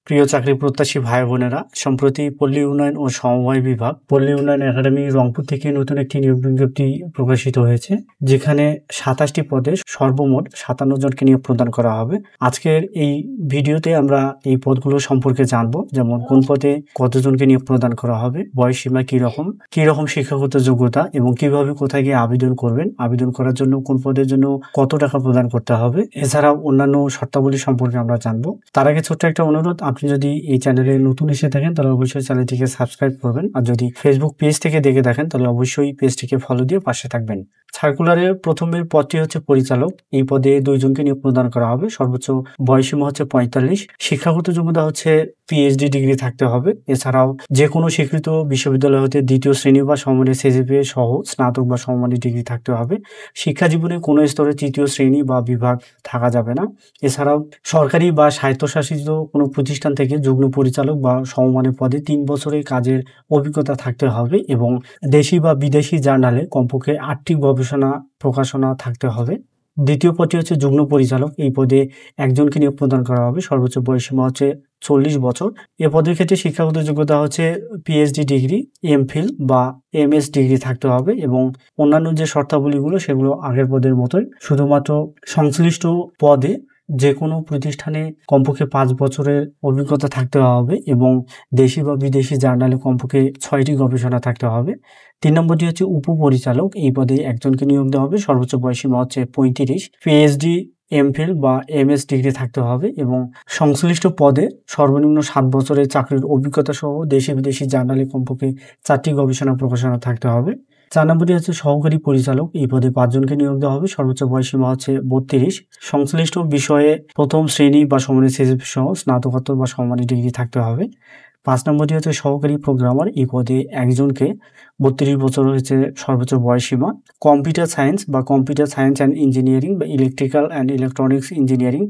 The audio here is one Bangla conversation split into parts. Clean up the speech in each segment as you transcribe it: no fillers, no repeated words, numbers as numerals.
প্রিয় চাকরি প্রত্যাশী ভাই বোনেরা, সম্প্রতি পল্লী উন্নয়ন ও সমবায় বিভাগ পল্লী উন্নয়ন একাডেমি রংপুর থেকে নতুন একটি নিয়োগ বিজ্ঞপ্তি প্রকাশিত হয়েছে, যেখানে 27টি পদে সর্বমোট 57 জনকে নিয়োগ প্রদান করা হবে। আজকের এই ভিডিওতে আমরা এই পদগুলো সম্পর্কে জানবো, যেমন কোন পদে কতজনকে নিয়োগ প্রদান করা হবে, বয়সসীমা কি রকম শিক্ষাগত যোগ্যতা এবং কিভাবে কোথায় গিয়ে আবেদন করবেন, আবেদন করার জন্য কোন পদের জন্য কত টাকা প্রদান করতে হবে, এছাড়াও অন্যান্য শর্তাবলী সম্পর্কে আমরা জানবো। তার আগে ছোট্ট একটা অনুরোধ, আপনি যদি এই চ্যানেলে নতুন এসে থাকেন তাহলে অবশ্যই চ্যানেলটিকে সাবস্ক্রাইব করবেন, আর যদি ফেসবুক পেজ থেকে দেখে থাকেন তাহলে অবশ্যই পেজটিকে ফলো দিয়ে পাশে থাকবেন। সার্কুলারের প্রথমের পদটি হচ্ছে পরিচালক। এই পদে 2 জনকে নিয়োগ প্রদান করা হবে। সর্বোচ্চ বয়সসীমা হচ্ছে 45। শিক্ষাগত যোগ্যতা হচ্ছে পিএইচডি ডিগ্রি থাকতে হবে। এছাড়াও যে কোনো স্বীকৃত বিশ্ববিদ্যালয় হতে 2য় শ্রেণী বা সমমানের সিজিপিএ সহ স্নাতক বা সমমানের ডিগ্রি থাকতে হবে। শিক্ষা জীবনে কোনো স্তরে 3য় শ্রেণী বা বিভাগ থাকা যাবে না। এছাড়াও সরকারি বা স্বায়ত্তশাসিত কোনো প্রতিষ্ঠান থেকে যুগ্ম পরিচালক বা সমমানের পদে 3 বছরের কাজের অভিজ্ঞতা থাকতে হবে এবং দেশি বা বিদেশি জার্নালে কমপক্ষে 8টি গবেষণা প্রকাশনা থাকতে হবে। দ্বিতীয় পদটি হচ্ছে যুগ্ম পরিচালক। এই পদে 1 জনকে নিয়োগ প্রদান করা হবে। সর্বোচ্চ বয়সসীমা হচ্ছে 40 বছর। এ পদের ক্ষেত্রে শিক্ষাগত যোগ্যতা হচ্ছে পিএইচডি ডিগ্রি, এমফিল বা এমএস ডিগ্রি থাকতে হবে এবং অন্যান্য যে শর্তাবলীগুলো সেগুলো আগের পদের মতোই। শুধুমাত্র সংশ্লিষ্ট পদে যে কোনো প্রতিষ্ঠানে কমপক্ষে 5 বছরের অভিজ্ঞতা থাকতে হবে এবং দেশি বা বিদেশি জার্নালে কমপক্ষে 6টি গবেষণা থাকতে হবে। 3 নম্বরটি হচ্ছে উপপরিচালক। এই পদে 1 জনকে নিয়োগ দেওয়া হবে। সর্বোচ্চ বয়সসীমা হচ্ছে 35। পিএইচডি, এমফিল বা এমএস ডিগ্রি থাকতে হবে এবং সংশ্লিষ্ট পদে সর্বনিম্ন 7 বছরের চাকরির অভিজ্ঞতা সহ দেশি বিদেশি জার্নালে কমপক্ষে 4টি গবেষণা প্রকাশনা থাকতে হবে। 4 নম্বরটি হচ্ছে সহকারী পরিচালক। এই পদে 5 জনকে নিয়োগ দেওয়া হবে। সর্বোচ্চ বয়সসীমা হচ্ছে 32। সংশ্লিষ্ট বিষয়ে প্রথম শ্রেণী বা সমমানের সিজিপিএ সহ স্নাতকোত্তর বা সমমানের ডিগ্রি থাকতে হবে। 5 নম্বরটি হচ্ছে সহকারী প্রোগ্রামার। এই পদে 1 জনকে, 32 বছর হচ্ছে সর্বোচ্চ বয়সসীমা। কম্পিউটার সায়েন্স বা কম্পিউটার সায়েন্স অ্যান্ড ইঞ্জিনিয়ারিং বা electrical and electronics engineering,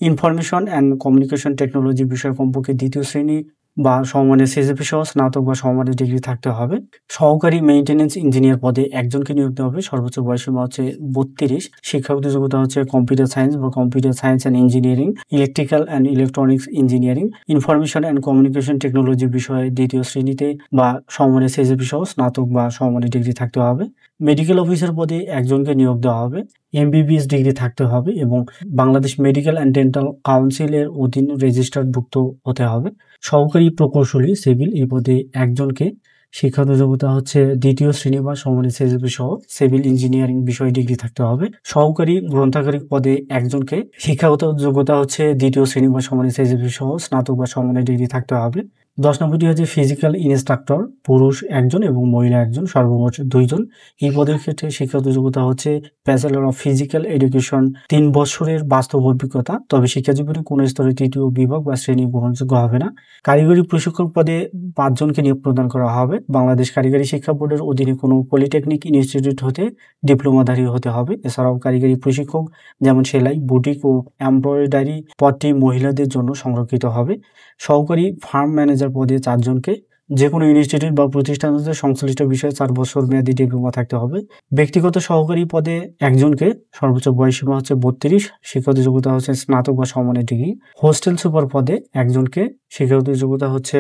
information and communication technology বিষয়ে কমপক্ষে 2য় শ্রেণী বা সমমানের সিজিপিএ সহ স্নাতক বা সমমানের ডিগ্রি থাকতে হবে। সহকারী মেইনটেনেন্স ইঞ্জিনিয়ার পদে 1 জনকে নিয়োগ দেওয়া হবে। সর্বোচ্চ বয়সসীমা হচ্ছে 32। শিক্ষাগত যোগ্যতা হচ্ছে কম্পিউটার সায়েন্স বা computer science and engineering, electrical and electronics engineering, information and communication technology বিষয়ে 2য় শ্রেণীতে বা সমমানের সিজিপিএ সহ স্নাতক বা সমমানের ডিগ্রি থাকতে হবে। মেডিকেল অফিসার পদে 1 জনকে নিয়োগ দেওয়া হবে। এমবিবিএস ডিগ্রি থাকতে হবে এবং বাংলাদেশ মেডিকেল অ্যান্ড ডেন্টাল কাউন্সিলের অধীন রেজিস্টার্ডভুক্ত হতে হবে। সহকারী প্রকৌশলী সিভিল। এই পদে 1 জনকে। শিক্ষাগত যোগ্যতা হচ্ছে 2য় শ্রেণী বা সমমানের সিজিপিএ সহ সিভিল ইঞ্জিনিয়ারিং বিষয়ে ডিগ্রি থাকতে হবে। সহকারী গ্রন্থাগারিক পদে 1 জনকে। শিক্ষাগত যোগ্যতা হচ্ছে 2য় শ্রেণী বা সমমানের সিজিপিএ সহ স্নাতক বা সমমানের ডিগ্রি থাকতে হবে। 10 নম্বরটি হচ্ছে ফিজিক্যাল ইনস্ট্রাক্টর। পুরুষ 1 জন এবং মহিলা 1 জন, সর্বমোট 2 জন। এই পদের ক্ষেত্রে শিক্ষাগত যোগ্যতা হচ্ছে ব্যাচেলর অফ ফিজিক্যাল এডুকেশন, 3 বছরের বাস্তব অভিজ্ঞতা, তবে শিক্ষা জীবনে কোনো স্তরে 3য় বিভাগ বা শ্রেণী গ্রহণযোগ্য হবে না। কারিগরি প্রশিক্ষক পদে 5 জনকে নিয়োগ প্রদান করা হবে। বাংলাদেশ কারিগরি শিক্ষা বোর্ডের অধীনে কোনো পলিটেকনিক ইনস্টিটিউট হতে ডিপ্লোমাধারী হতে হবে। এছাড়াও কারিগরি প্রশিক্ষক যেমন সেলাই, বুটিক ও এমব্রয়ডারি পদটি মহিলাদের জন্য সংরক্ষিত হবে। সহকারী ফার্ম ম্যানেজার পদে 4 জনকে। যে কোনো ইনস্টিটিউট বা প্রতিষ্ঠান হতে সংশ্লিষ্ট বিষয়ে 4 বছর মেয়াদী ডিপ্লোমা থাকতে হবে। ব্যক্তিগত সহকারী পদে 1 জনকে। সর্বোচ্চ বয়সসীমা হচ্ছে 32। শিক্ষাগত যোগ্যতা হচ্ছে স্নাতক বা সমমানের ডিগ্রি। হোস্টেল সুপার পদে 1 জনকে। শিক্ষাগত যোগ্যতা হচ্ছে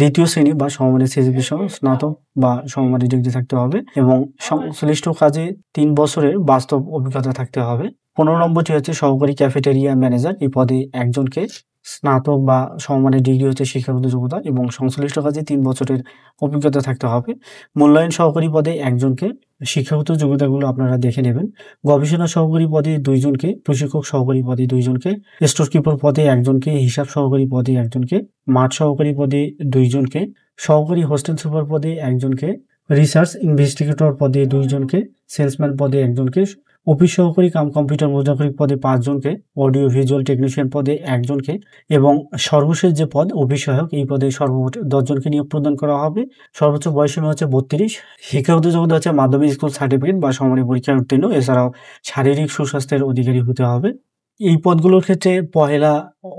2য় শ্রেণী বা সমমানের সিজিপিএ সহ স্নাতক বা সমমানের ডিগ্রি থাকতে হবে এবং সংশ্লিষ্ট কাজে 3 বছরের বাস্তব অভিজ্ঞতা থাকতে হবে। 15 নম্বরটি হচ্ছে সহকারী ক্যাফেটেরিয়া ম্যানেজার। এই পদে 1 জনকে। স্নাতক বা সমমানের ডিগ্রি হচ্ছে শিক্ষাগত যোগ্যতা এবং সংশ্লিষ্ট কাজে 3 বছরের অভিজ্ঞতা থাকতে হবে। মূল্যায়ন সহকারী পদে 1 জনকে। শিক্ষাগত যোগ্যতাগুলো আপনারা দেখে নেবেন। গবেষণা সহকারী পদে 2 জনকে। প্রশিক্ষক সহকারী পদে 2 জনকে। স্টোর কিপার পদে 1 জনকে। হিসাব সহকারী পদে 1 জনকে। মাঠ সহকারী পদে 2 জনকে। সহকারী হোস্টেল সুপার পদে 1 জনকে। রিসার্চ ইনভেস্টিগেটর পদে 2 জনকে। সেলসম্যান পদে 1 জনকে। অফিস সহকারী কাম কম্পিউটার মুদ্রাক্ষরিক পদে 5 জনকে। অডিও ভিজুয়াল টেকনিশিয়ান পদে 1 জনকে এবং সর্বশেষ যে পদ অফিস সহায়ক, এই পদে সর্বমোট 10 জনকে নিয়োগ প্রদান করা হবে। সর্বোচ্চ বয়সসীমা হচ্ছে 32। শিক্ষাগত যোগ্যতা হচ্ছে মাধ্যমিক স্কুল সার্টিফিকেট বা সমমানের পরীক্ষায় উত্তীর্ণ। এছাড়াও শারীরিক সুস্বাস্থ্যের অধিকারী হতে হবে। এই পদগুলোর ক্ষেত্রে 1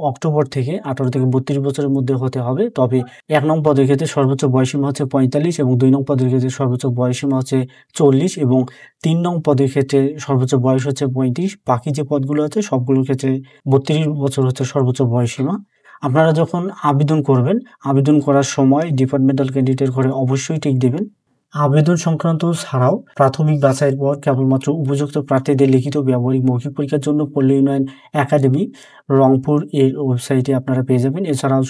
অক্টোবর থেকে 18 থেকে 32 বছরের মধ্যে হতে হবে। তবে 1 নং পদের ক্ষেত্রে সর্বোচ্চ বয়সসীমা হচ্ছে 45 এবং 2 নং পদের ক্ষেত্রে সর্বোচ্চ বয়সসীমা হচ্ছে 40 এবং 3 নং পদের ক্ষেত্রে সর্বোচ্চ বয়স হচ্ছে 35। বাকি যে পদগুলো আছে সবগুলোর ক্ষেত্রে 32 বছর হচ্ছে সর্বোচ্চ বয়সসীমা। আপনারা যখন আবেদন করবেন, আবেদন করার সময় ডিপার্টমেন্টাল ক্যান্ডিডেটের ঘরে অবশ্যই টিক দেবেন। আবেদন সংক্রান্ত ছাড়াও প্রাথমিক বাছাইয়ের পর কেবলমাত্র উপযুক্ত প্রার্থীদের লিখিত ব্যবহারিক মৌখিক পরীক্ষার জন্য পল্লী উন্নয়ন একাডেমি রংপুর এর ওয়েবসাইটে আপনারা পেয়ে যাবেন। এছাড়াও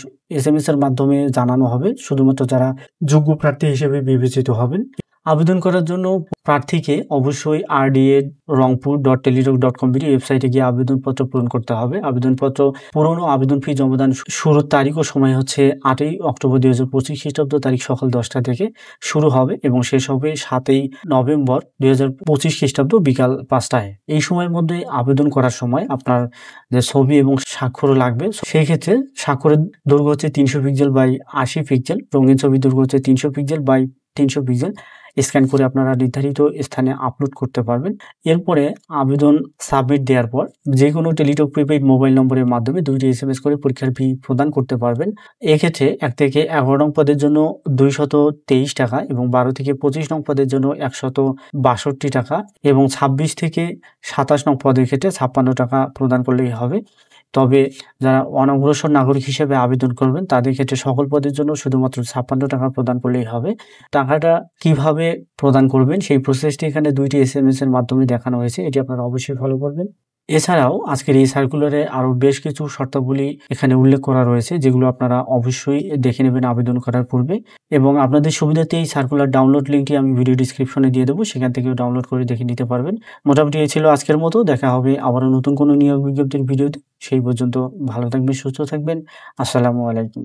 SMS এর মাধ্যমে জানানো হবে শুধুমাত্র যারা যোগ্য প্রার্থী হিসেবে বিবেচিত হবেন। আবেদন করার জন্য প্রার্থীকে অবশ্যই rda.rongpur.teletalk.com ওয়েবসাইটে গিয়ে আবেদনপত্র পূরণ করতে হবে। আবেদনপত্র পূরণ ও আবেদন ফি জমাদান শুরুর তারিখ ও সময় হচ্ছে 8ই অক্টোবর 2025 খ্রিস্টাব্দ তারিখ সকাল 10টা থেকে শুরু হবে এবং শেষ হবে 7ই নভেম্বর 2025 খ্রিস্টাব্দ বিকাল 5টায়। এই সময়ের মধ্যে আবেদন করার সময় আপনার যে ছবি এবং স্বাক্ষরও লাগবে। সেই ক্ষেত্রে স্বাক্ষরের দৈর্ঘ্য হচ্ছে 300 পিক্সেল বাই 80 পিক্সেল, রঙিন ছবির দৈর্ঘ্য হচ্ছে 300 পিক্সেল বাই 300 পিক্সেল। স্ক্যান করে আপনারা নির্ধারিত স্থানে আপলোড করতে পারবেন। এরপরে আবেদন সাবমিট দেওয়ার পর যে কোনো টেলিটক প্রিপেইড মোবাইল নম্বরের মাধ্যমে 2টি SMS করে পরীক্ষার ফি প্রদান করতে পারবেন। এক্ষেত্রে 1 থেকে 11 নং পদের জন্য 223 টাকা এবং 12 থেকে 25 নং পদের জন্য 162 টাকা এবং 26 থেকে 27 নং পদের ক্ষেত্রে 56 টাকা প্রদান করলেই হবে। তবে যারা অনগ্রসর নাগরিক হিসেবে আবেদন করবেন তাদের ক্ষেত্রে সকল পদের জন্য শুধুমাত্র 56 টাকা প্রদান করলেই হবে। টাকাটা কিভাবে প্রদান করবেন সেই প্রসেসটি এখানে 2টি SMS এর মাধ্যমে দেখানো হয়েছে, এটি আপনারা অবশ্যই ফলো করবেন। এছাড়াও আজকের এই সার্কুলারে আরও বেশ কিছু শর্তাবলী এখানে উল্লেখ করা রয়েছে যেগুলো আপনারা অবশ্যই দেখে নেবেন আবেদন করার পূর্বে, এবং আপনাদের সুবিধাতে এই সার্কুলার ডাউনলোড লিঙ্কটি আমি ভিডিও ডিসক্রিপশনে দিয়ে দেবো, সেখান থেকেও ডাউনলোড করে দেখে নিতে পারবেন। মোটামুটি এই ছিল আজকের মতো। দেখা হবে আবারও নতুন কোনো নিয়োগ বিজ্ঞপ্তির ভিডিওতে। সেই পর্যন্ত ভালো থাকবেন, সুস্থ থাকবেন। আসসালামু আলাইকুম।